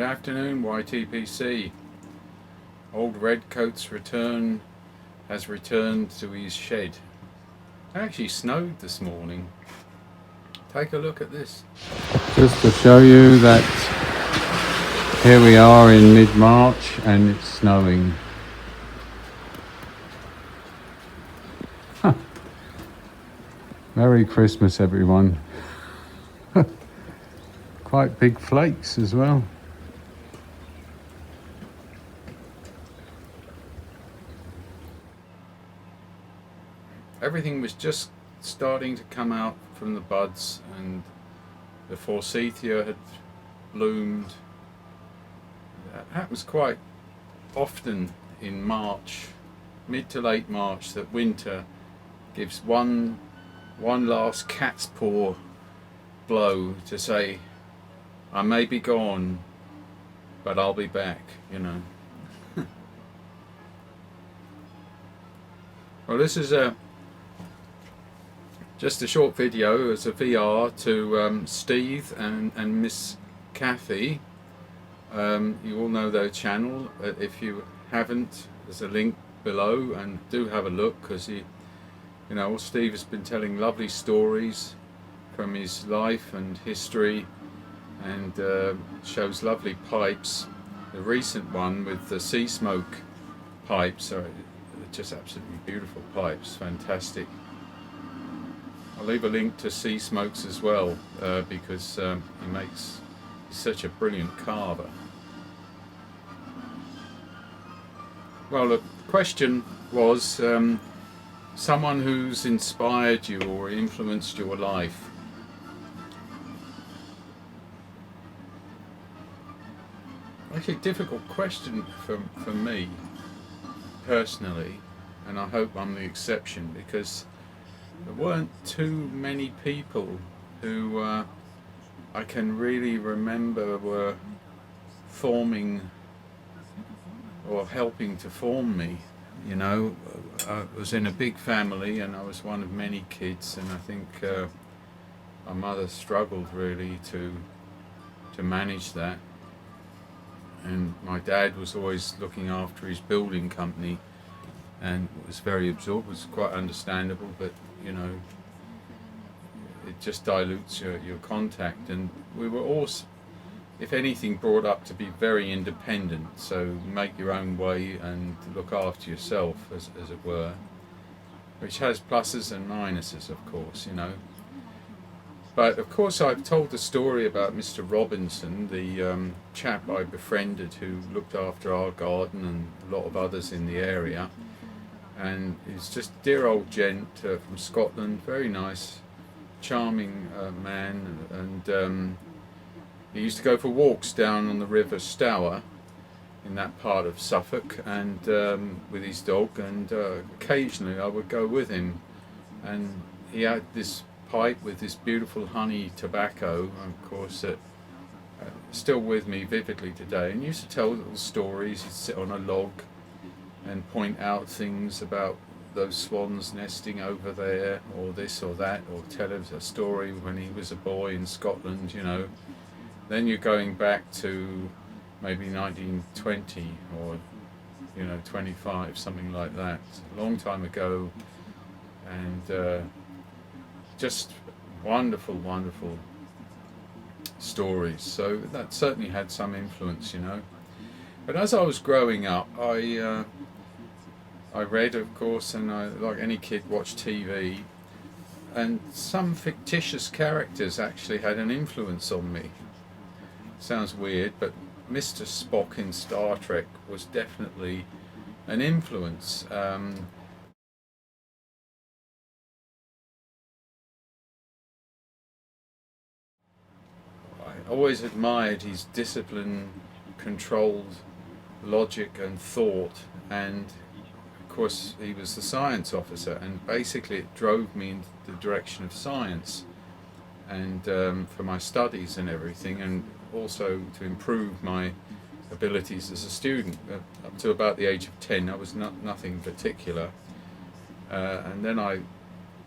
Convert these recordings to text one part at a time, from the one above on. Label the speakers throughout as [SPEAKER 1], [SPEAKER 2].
[SPEAKER 1] afternoon, YTPC. Old Redcoat's has returned to his shed. It actually snowed this morning. Take a look at this. Just to show you that here we are in mid-March and it's snowing. Merry Christmas, everyone. Quite big flakes as well. Everything was just starting to come out from the buds, and the forsythia had bloomed. That happens quite often in March, mid to late March, that winter gives one last cat's paw blow to say, I may be gone, but I'll be back, you know. Well, this is just a short video as a VR to Steve and Ms Cathy. You all know their channel. If you haven't, there's a link below, and do have a look, because you know, Steve has been telling lovely stories from his life and history, and shows lovely pipes. The recent one with the sea smoke pipes are just absolutely beautiful pipes, fantastic. I'll leave a link to Sea Smokes as well, because he's such a brilliant carver. Well, the question was someone who's inspired you or influenced your life. Actually, a difficult question for me personally, and I hope I'm the exception, because there weren't too many people who I can really remember were forming or helping to form me. You know, I was in a big family and I was one of many kids, and I think my mother struggled really to manage that. And my dad was always looking after his building company and was very absorbed. It was quite understandable, but you know, it just dilutes your contact. And we were all, if anything, brought up to be very independent, so make your own way and look after yourself, as it were, which has pluses and minuses, of course, you know. But of course I've told the story about Mr. Robinson, the chap I befriended who looked after our garden and a lot of others in the area. And he's just a dear old gent from Scotland, very nice, charming man. And he used to go for walks down on the River Stour in that part of Suffolk, and with his dog, and occasionally I would go with him. And he had this pipe with this beautiful honey tobacco, of course, that still with me vividly today, and used to tell little stories. He'd sit on a log and point out things about those swans nesting over there, or this or that, or tell us a story when he was a boy in Scotland, you know. Then you're going back to maybe 1920 or, you know, 25, something like that, a long time ago. And just wonderful stories. So that certainly had some influence, you know. But as I was growing up, I read, of course, and I, like any kid, watched TV, and some fictitious characters actually had an influence on me. Sounds weird, but Mr. Spock in Star Trek was definitely an influence. I always admired his discipline, controlled logic and thought, and of course he was the science officer, and basically it drove me in the direction of science, and for my studies and everything, and also to improve my abilities as a student. Up to about the age of 10 I was nothing particular, and then I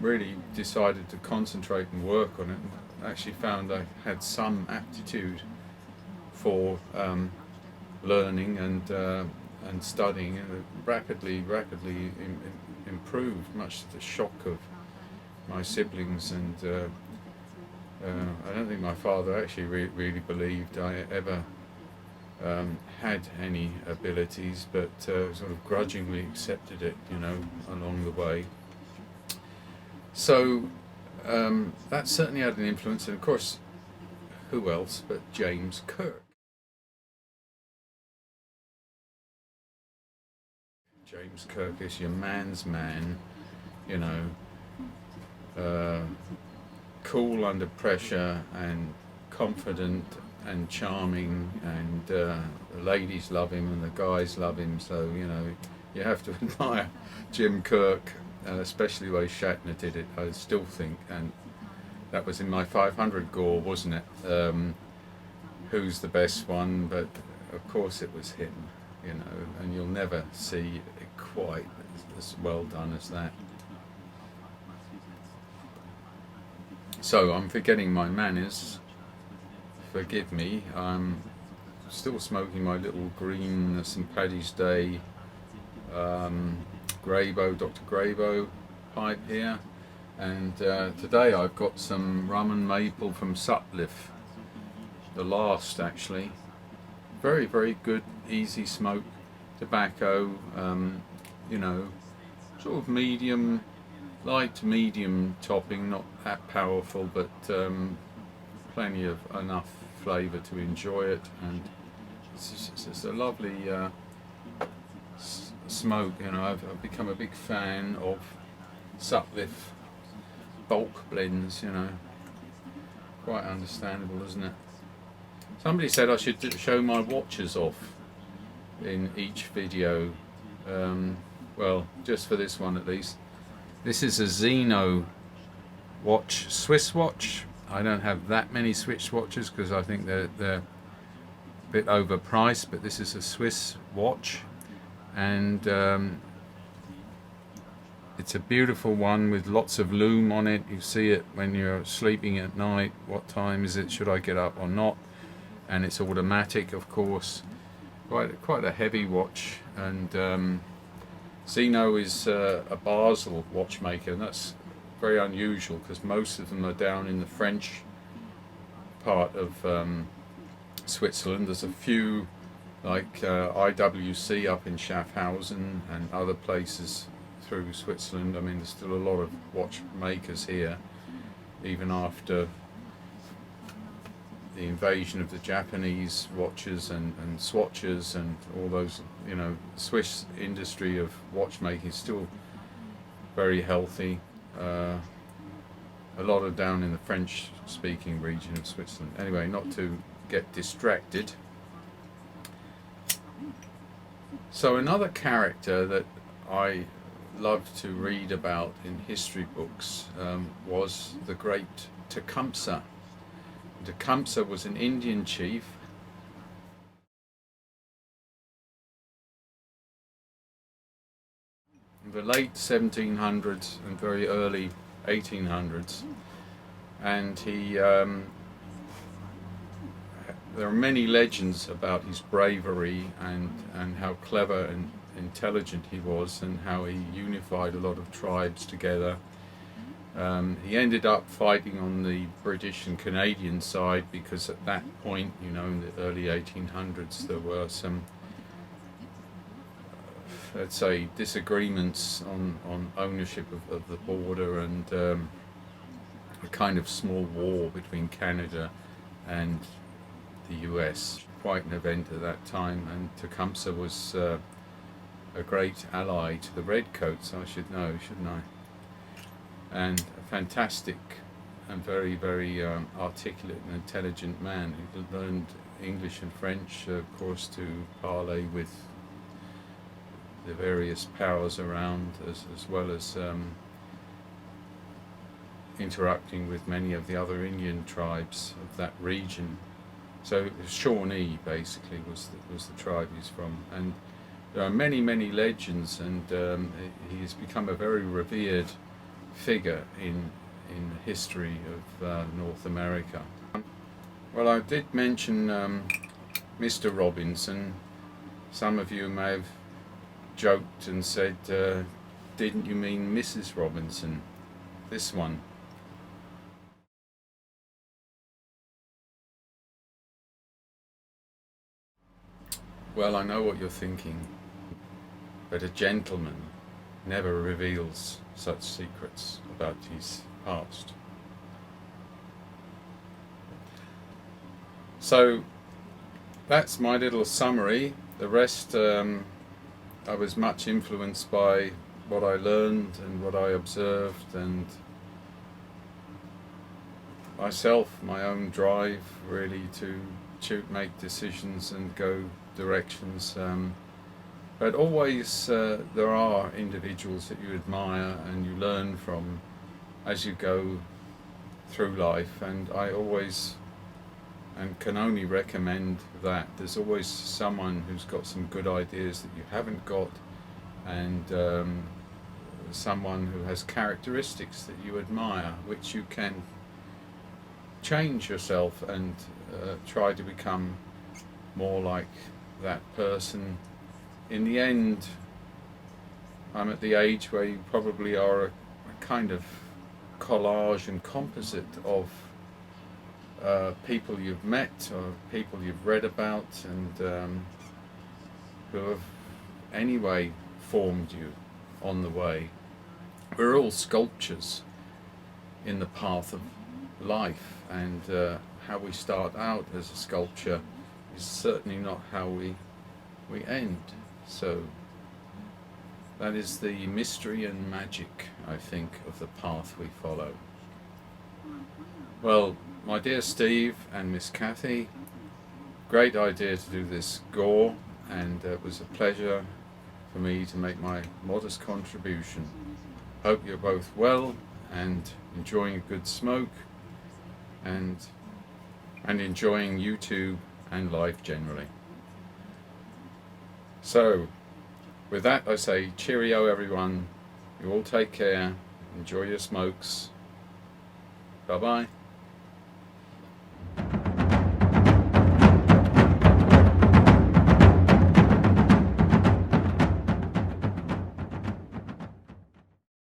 [SPEAKER 1] really decided to concentrate and work on it, and actually found I had some aptitude for learning and studying, and rapidly improved, much to the shock of my siblings. And I don't think my father actually really believed I ever had any abilities, but sort of grudgingly accepted it, you know, along the way. So that certainly had an influence, and of course, who else but James Kirk? James Kirk is your man's man, you know, cool under pressure and confident and charming, and the ladies love him and the guys love him, so you know you have to admire Jim Kirk, especially the way Shatner did it, I still think. And that was in my 500 gore, wasn't it? Who's the best one? But of course it was him, you know, and you'll never see it quite as well done as that. So I'm forgetting my manners, forgive me. I'm still smoking my little green St. Paddy's Day Grabo, Dr. Grabo pipe here, and today I've got some rum and maple from Sutcliffe, the last actually. Very good, easy smoke tobacco, you know, sort of medium, light to medium topping, not that powerful, but plenty of enough flavour to enjoy it, and it's a lovely smoke. You know, I've become a big fan of Sutcliffe bulk blends, you know, quite understandable, isn't it? Somebody said I should show my watches off in each video, well, just for this one at least. This is a Xeno watch, Swiss watch. I don't have that many Swiss watches because I think they're a bit overpriced, but this is a Swiss watch, and it's a beautiful one with lots of lume on it. You see it when you're sleeping at night. What time is it? Should I get up or not? And it's automatic, of course. Quite a heavy watch. And Xeno is a Basel watchmaker, and that's very unusual because most of them are down in the French part of Switzerland. There's a few like IWC up in Schaffhausen and other places through Switzerland. I mean, there's still a lot of watchmakers here, even after the invasion of the Japanese watches and swatches and all those, you know. Swiss industry of watchmaking is still very healthy. A lot of down in the French speaking region of Switzerland. Anyway, not to get distracted. So another character that I loved to read about in history books was the great Tecumseh. Tecumseh was an Indian chief in the late 1700s and very early 1800s, and he there are many legends about his bravery and how clever and intelligent he was, and how he unified a lot of tribes together. He ended up fighting on the British and Canadian side because at that point, you know, in the early 1800s, there were some, let's say, disagreements on ownership of the border, and a kind of small war between Canada and the US. Quite an event at that time, and Tecumseh was a great ally to the Redcoats, I should know, shouldn't I? And a fantastic and very articulate and intelligent man who learned English and French, of course, to parley with the various powers around, as well as interacting with many of the other Indian tribes of that region. So Shawnee basically was the tribe he's from, and there are many legends, and he has become a very revered figure in the history of North America. Well, I did mention Mr. Robinson. Some of you may have joked and said, didn't you mean Mrs. Robinson? This one. Well, I know what you're thinking, but a gentleman never reveals such secrets about his past. So that's my little summary. The rest, I was much influenced by what I learned and what I observed, and myself, my own drive really to make decisions and go directions. But always there are individuals that you admire and you learn from as you go through life, and I always and can only recommend that. There's always someone who's got some good ideas that you haven't got, and someone who has characteristics that you admire, which you can change yourself and try to become more like that person. In the end, I'm at the age where you probably are a kind of collage and composite of people you've met or people you've read about, and who have anyway formed you on the way. We're all sculptures in the path of life, and how we start out as a sculpture is certainly not how we end. So that is the mystery and magic, I think, of the path we follow. Well, my dear Steve and Ms Cathy, great idea to do this gore, and it was a pleasure for me to make my modest contribution. Hope you're both well and enjoying a good smoke, and enjoying YouTube and life generally. So with that, I say cheerio everyone, you all take care, enjoy your smokes, bye bye.